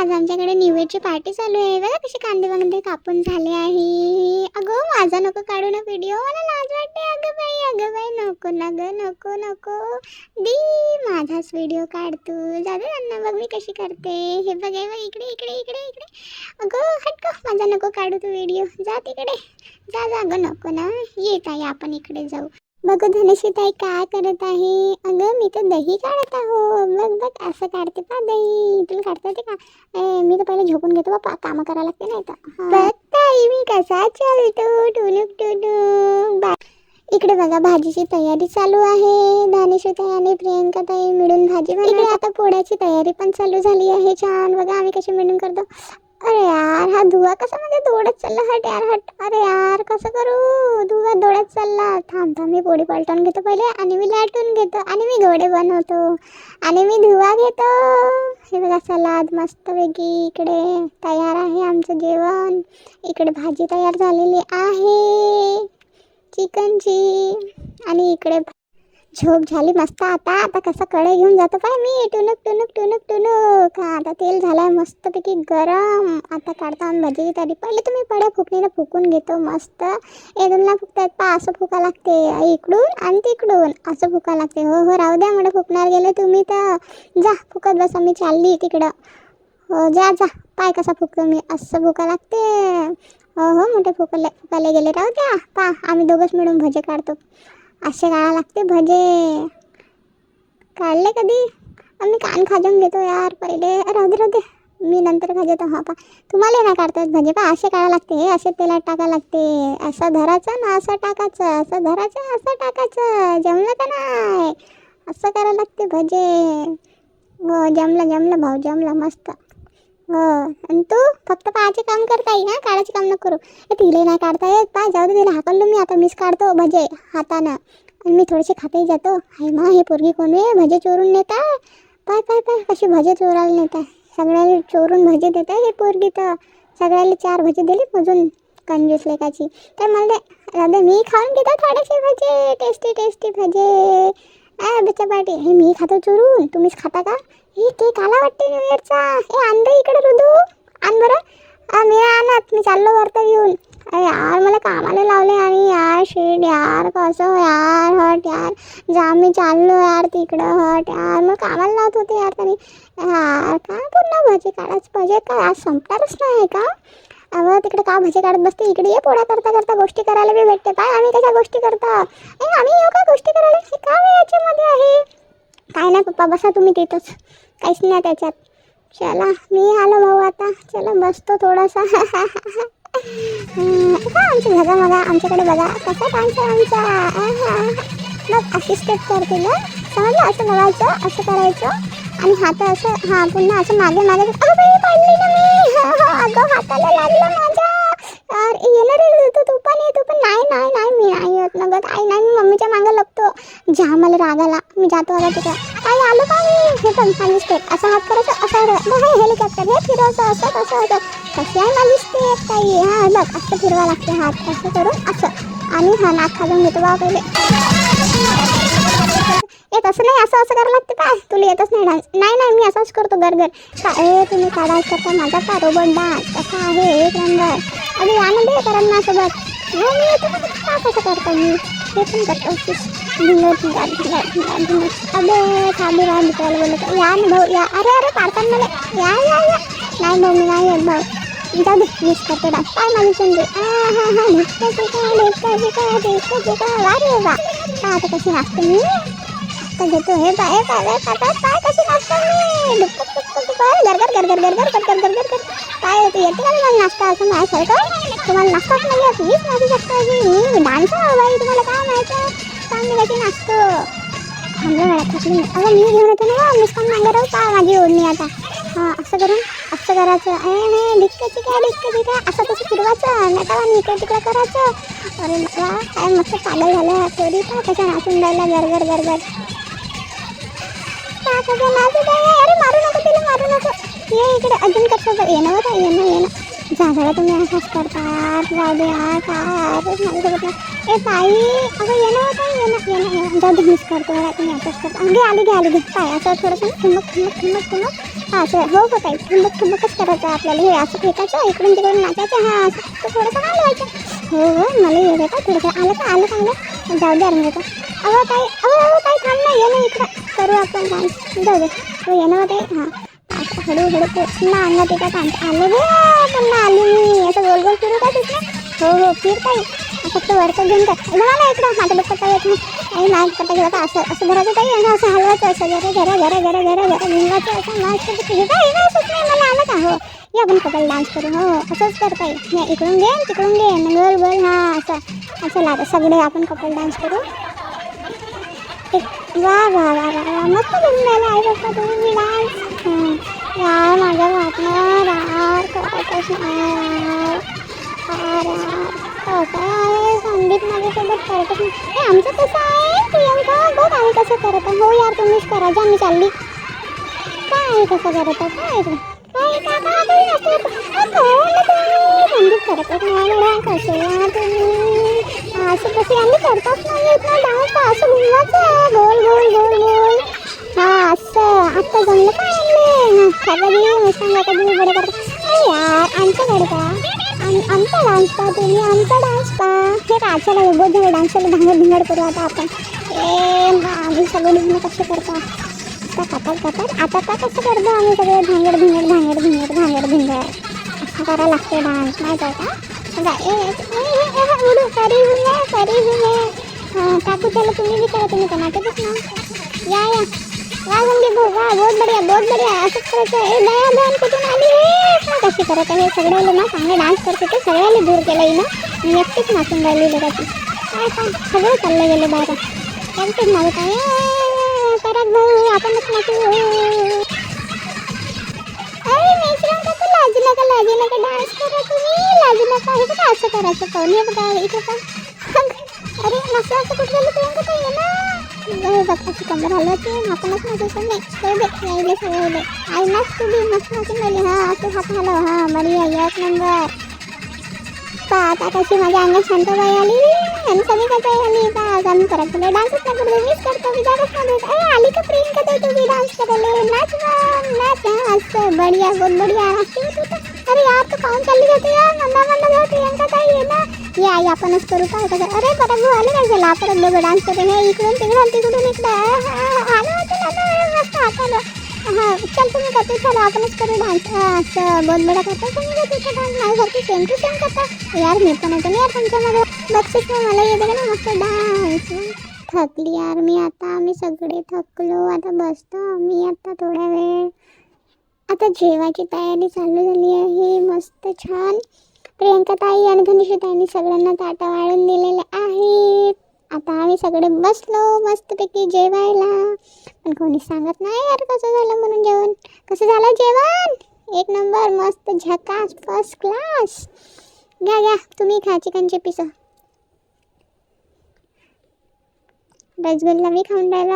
आज आमच्याकडे new इयरची party चालू आहे बघा, कसे कांदे वांदे कापून झाले आहे. अगं माझा नको काढू ना व्हिडिओ, मला लाज वाटते. अगं बाई नको ना गं, नको नको दी, माझाच व्हिडिओ काढ तू. जाऊ त्यांना बघ मी कशी करते. हे बघ इकडे इकडे इकडे इकडे. अगं हटक, माझा नको काढू तू व्हिडिओ, जा तिकडे जा जा. अगं नको ना, येत आहे आपण इकडे जाऊ. बघ धनश्रीताई काय करत आहे. अगं मी तर दही काढत आहो. बघ बघ असं काढते पा दही. तुला काढता येते का? मी तर पहिले झोपून घेतो बापा, कामं करायला लागते नाही तर. बघ ताई मी कसा चालतो टुनुक टुनुक. इकडे बघा भाजीची तयारी चालू आहे. धनश्रीताई आणि प्रियंकाताई मिळून भाजी बनवते. आता पोळ्याची तयारी पण चालू झाली आहे. छान बघा आम्ही कशी मिळून करतो. अरे यार हा धुवा कसा म्हणजे दौडत चालला. हट यार हट. अरे यार कसं करू, धुवा दौडत चालला. थांब मी पोळी पलटून घेतो पहिले, आणि मी लाटून घेतो, आणि मी गोडे बनवतो, आणि मी धुवा घेतो. हे बघा सलाद मस्तपैकी इकडे तयार आहे आमचं जेवण. इकडे भाजी तयार झालेली आहे चिकनची, आणि इकडे झोप झाली मस्त. आता कसं कढई घेऊन जातो काय मी, टुनुक टुनुक टुनुक टुनुक. आता तेल झालंय मस्तपैकी गरम. आता काढता आम्ही भाजीची तयारी. पहिले तुम्ही पड्या फुकणीला फुकून घेतो मस्त. एकदमला फुकतात पा, असं फुका लागते इकडून आणि तिकडून असं फुका लागते. हो राहू द्या मला फुकणार गेले तुम्ही तर. जा फुकत बसा, मी चालली तिकडं. हो जा जा, पाय कसा फुकतो मी, असं फुका लागते. हो मोठे फुकाले गेले. राहू द्या पा, आम्ही दोघंच मिळून भजे काढतो. असे काढा लागते भजे. काढले कधी? आम्ही कान खाजून घेतो यार पहिले. राहू दे मी नंतर खाजतो. हा पा तुम्हाला नाही काढतात भजे पा, असे काढा लागते. हे असे तेलात टाका लागते. असं धरायचं ना असं टाकायचं, असं धरायचं असं टाकायचं. जमलं का नाही? असं करायला लागते भजे. हो जमलं भाऊ, जमलं मस्त. हो आणि तू फक्त पाहायचे काम करताय हा, काढायचे काम नको करू. तिले नाही काढता येत पा, जाऊ दे तिला हाकललो मी. आता मीच काढतो भजे हातानं, आणि मी थोडेसे खाते जातो. हाय मा हे पोरगी कोण आहे, भजे चोरून नेता. पाय पाय पाय कशी भजे चोरायला नेता. सगळ्याला चोरून भजे देत आहे हे पोरगी तर. सगळ्याला 4 भजे दिली अजून कंजूस लेकाची. तर मला राधे मी खाऊन घेतो थोडेसे भजे, टेस्टी टेस्टी भजे. बच्चा पार्टी हे मी खातो चोरून, तुम्हीच खाता का? हे केक आला वाटते न्यू इयरचा. हे आण इकडे रुदू, आण बरं. मी आणत, मी चाललो वरतं घेऊन. अरे यार मला कामाला लावले आणि यार शेड यार कसं यार. हट यार जा, मी चाललो यार तिकडं. हट यार मग कामाला लावत होते यार त्यांनी. यार काय पुन्हा भजे काढायचं भजे काय आज संपणारच नाही का? अगं तिकडे का भजे काढत बसते, इकडे ये. पोळ्या करता करता गोष्टी करायला बी भेटते. पाय आम्ही कशा गोष्टी करता. आम्ही येऊ का गोष्टी करायला? हे काम याच्यामध्ये आहे काय नाही पप्पा, बसा तुम्ही तिथंच, काहीच नाही त्याच्यात. चला मी आलो भाऊ आता. चला बसतो थोडासा. आमचं बघा बघा आमच्याकडे बघा कसा डान्स आहे आमचा. मग अशी स्टेप करते ना, समजलं? असं बघायचं, असं करायचं, आणि हात असं हां पुन्हा असं मागे मागे. अगं बाई पडली ना मी. अगं हाताला लागलं माझ्या. येणार रे तू पण ये, तू पण. नाही मी नाही येत ना गं, काही नाही. मी मम्मीच्या मागं लपतो. जा मला राग आला, मी जातो आता तिकडं. काही आलो का मी. हे पण माझी स्टेप असं हात करायचं, असं हेलिकॉप्टर हे फिरवायचं, असं तसं असं. कशी आहे माझी स्टेप ताई. हां बघ असं फिरवा लागते हात, असं करून असं. आणि हा नाक खाजून घेतो बा पहिले. येत असं नाही, असं करायला लागते काय. तुला येतच नाही डान्स? नाही मी असंच करतो गरगर. काय तुम्ही का डान्स करता माझा का रोबोट डान्स कसा आहे एक नंबर. अरे आनंद आहे करा ना सोबत. हो मी येतो का कसं करतो मी, हे पण करतो. अबे थांबी राहा मित्राला बोलत. या ना भाऊ या. अरे पाडतात मला. या नाही भाऊ मी नाही येत भाऊ. जाऊ दे मीच करतो डान्स. काय माझी चंद्री. हां अरे वा आता कशी नाचते मी. आता घेतो हे पाय कशी नाचतो मी. गरगर काय येते का मला नाचता असं माझ्यासारखं. तुम्हाला नाचताच नाही येत, मीच नाचू शकतो. मी डान्सर आहे बाई, तुम्हाला काय माहिती. चांगली कशी नाचतो. थांबलं मला थकली. अगं मी घेऊन येतो ना, मीच पण मागे राहू का माझी ओढणी आता. हां असं करून असं करायचं. नाही डिक्काची काय असं तसं फिरवायचं. नाही का मी इकडे तिकडे करायचं. अरे मला काय मस्त पागल झालं थोडी. का कशा नाचून राहिला गरगर. अरे मारू नको तिला, मारू नको. ये इकडे अजून कसं येणं होतं. येणं जागा तुम्ही असंच करतात. जाऊ दे यार काय माझ्यासोबत. ए ताई अगं येणं होतं. जाऊ दे मीच करतो तुम्ही असंच करता. घे आली काय असं थोडंसं ठुमक. हां असं हो हो ताई ठुमक ठुमकच करायचं आपल्याला. हे असं फेकायचं इकडून तिकडून नाचायचं. हां असं थोडंसं हलवायचं. हो हो मला येतं का थोडंसं आलं का आलं चांगलं. जाऊ दे अरुंधता. अहो ताई थांब ना ये ना इकडं करू आपण डान्स. जाऊ दे हो ये ना ताई. हां असं हळूहळू पुन्हा अंगात येतात आलं रे पुन्हा आली मी. असं गोल गोल फिरू का तिकडे. हो हो फिर ताई फक्त वरचं घेऊन कर. झालं इकडं माझं दुपट्टा येत नाही. काही नाही दुपट्टा घेऊ का असं असं धरायचं ताई आणि असं हलवायचं असं जरा जरा जरा जरा जरा जरा भिंगाचं असं मस्त हे काय नाही मला आलं का. हो ये आपण कपल डान्स करू. हो असंच करता येईल. नाही इकडून घे तिकडून घे गोल गोल. हां असं असं लागतं सगळे आपण कपल डान्स करू. वा वा वा वा वा मस्त करून राहिला आई बाप्पा तुम्ही डान्स. यार माझ्या पार्टनर यार करतच नाही कसं आहे संदीप माझ्यासोबत करतच नाही. हे आमचं कसं आहे प्रियंका बघ आम्ही कसं करत. हो यार तुम्हीच करा जा मी चालली. काय कसं करत काय काय संदीप करतच नाही कशाला तुम्ही असं कसे आम्ही करताच नाही येत ना डान्स. असं घुमवायचं गोल गोल गोल गोल. हां असं आत्ता जमलं काय आणले कधी सांगा कधी बडे करता यार आमच्याकडे का आमचा डान्स पहा तुम्ही आमचा डान्स पहा. हे राजाला बहुत झालं डान्सला धांगड धिंगड करू आता आपण. आम्ही सगळे निघणं कसं करतो आता कपाल कपाल आता का कसं करतो आम्ही सगळे धांगड धिंगड धांगड धिंगड धांगड धिंगड असं करायला लागते डान्स माहीत आहे का. उडू करी हुए काकू चला तुम्ही बी करा. तुम्ही कमाटेच ना या वा संदीप भाऊ वा बहुत बढिया असंच करायचं. ए दया बहन कुठून आली हे कशी करत आहे. सगळ्याला ना चांगले डान्स करते ते सगळ्याला दूर केलं ना. मी एकटीच नाचून राहिली लोकांची काय काय सगळं चाललं गेलं बाहेर एकटीच नाचत आहे. करत भाऊ आपणच नाचू. अरे मिश्रण कसं लाजू नका डान्स करा तुम्ही लाजू नका. हे बघा असं करायचं पाहून हे बघा इकडे पण. अरे नसं असं कुठं गेलं प्रियंका ताई आहे ना. बघाची कमर हलवायची आपणच नाचायचं नाही दे यायले सगळं दे आई नाच तू बी मस्त नाचून राहिली. हां तू हात हलव. हां बढिया एक नंबर. पा आता कशी माझ्या अंगात शांतबाई आली आणि सगळी काय आली का आम्ही करत नाही डान्सच नाही करतो मीच करतो विचारच नाही देत. अरे आली का प्रियंका ताई तुम्ही डान्स करायला नाच नाच. असं बढिया बहुत बढिया नाचते तू तर. अरे यार तू पाहून चालली जाते यार मंदा जाऊ प्रियंका ताई आहे ना. ये आई आपणच करू का कसं. अरे बरं भाऊ आले काय झालं परत दोघं डान्स करून हे इकडून तिकडून इकडं आलं होतं मस्त हाताला. हां चल तुम्ही करतो चला आपणच करू डान्स. असं बहुत बडा करता तुम्ही का तिथं डान्स माझ्यासारखी सेम टू सेम करता. यार मी पण होतो ना यार तुमच्यामध्ये बक्षीस मला येतं का ना मस्त डान्स. थकली यार मी आता. आम्ही सगळे थकलो आता बसतो आम्ही आता थोडा वेळ. आता जेवायची तयारी चालू झाली आहे मस्त छान. प्रियंका ताई आणि धनुषी ताईंनी सगळ्यांना ताटं वाढून दिलेले आहेत. आता आम्ही सगळे बसलो मस्तपैकी जेवायला. पण कोणी सांगत नाही यार कसं झालं म्हणून जेवण. कसं झालं जेवण एक नंबर मस्त झकास फर्स्ट क्लास. घ्या तुम्ही खा चिकनचे पीस. रसगुल्ला बी खाऊन राहिलो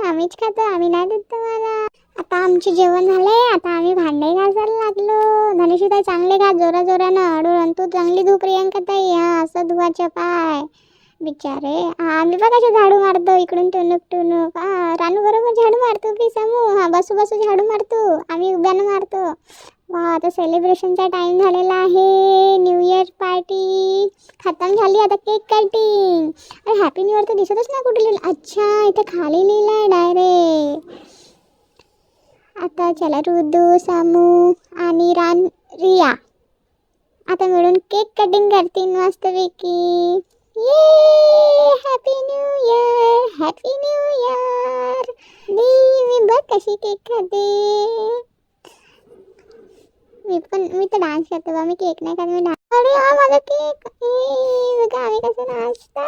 आम्हीच खातो आम्ही नाही देत तुम्हाला. आता आमचे जेवण झाले आता आम्ही भांडे घासायला लागलो. धनुषीताई चांगले घास जोरानं अडून तू चांगली धू प्रियंका ताई. हां असं धुवाचे पाय बिचारे. आम्ही बघा कसे झाडू मारतो इकडून टुनूक. हां रानू बरोबर झाडू मारतो की समू. हां बसू झाडू मारतो आम्ही उभ्यानं मारतो. वा आता सेलिब्रेशनचा टाईम झालेला आहे. न्यू इयर पार्टी खतम झाली आता केक कटिंग. अरे हॅपी न्यू इयर तर दिसतच नाही कुठे लिहिलं. अच्छा इथे खाली लिहिलं आहे डायरेक्ट. आता चला रुदू सामू आणि रिया आता मिळून केक कटिंग करतील मस्तपैकी. ये हॅपी न्यू इयर. मी बघ कशी केक खाते. मी तर डान्स करते बा मी केक नाही खात मी डान्स. अरे हा माझा केक बघा आम्ही कसं नाचतो.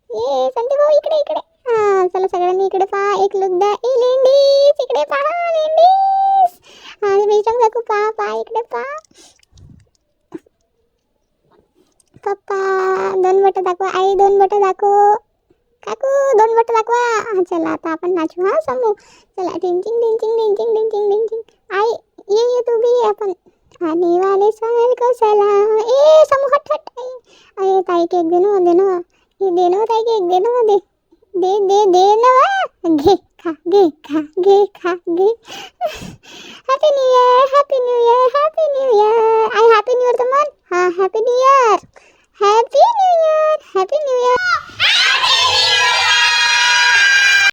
ये संदीप भाऊ इकडे. हां चला सगळ्यांनी इकडे पहा एक लुक द्या. लेंडीज इकडे पहा लेंडीज. हां मिस्टर काकू पहा इकडे पहा. पप्पा 2 बोटं दाखवा. आई 2 बोटं दाखव. काकू 2 बोटं दाखवा. हां चला आता आपण नाचू. हां समू चला टिंचिंग टिंचिंग टिंचिंग टिंचिंग टिंचिंग. आई ये तू भी आपण आने वाले साल को सलाम. ए समू हट. अरे ताई केक दे ना ये दे ना ताई केक दे ना दे ना घे खा घे. Happy new year. Happy new year. Happy new year.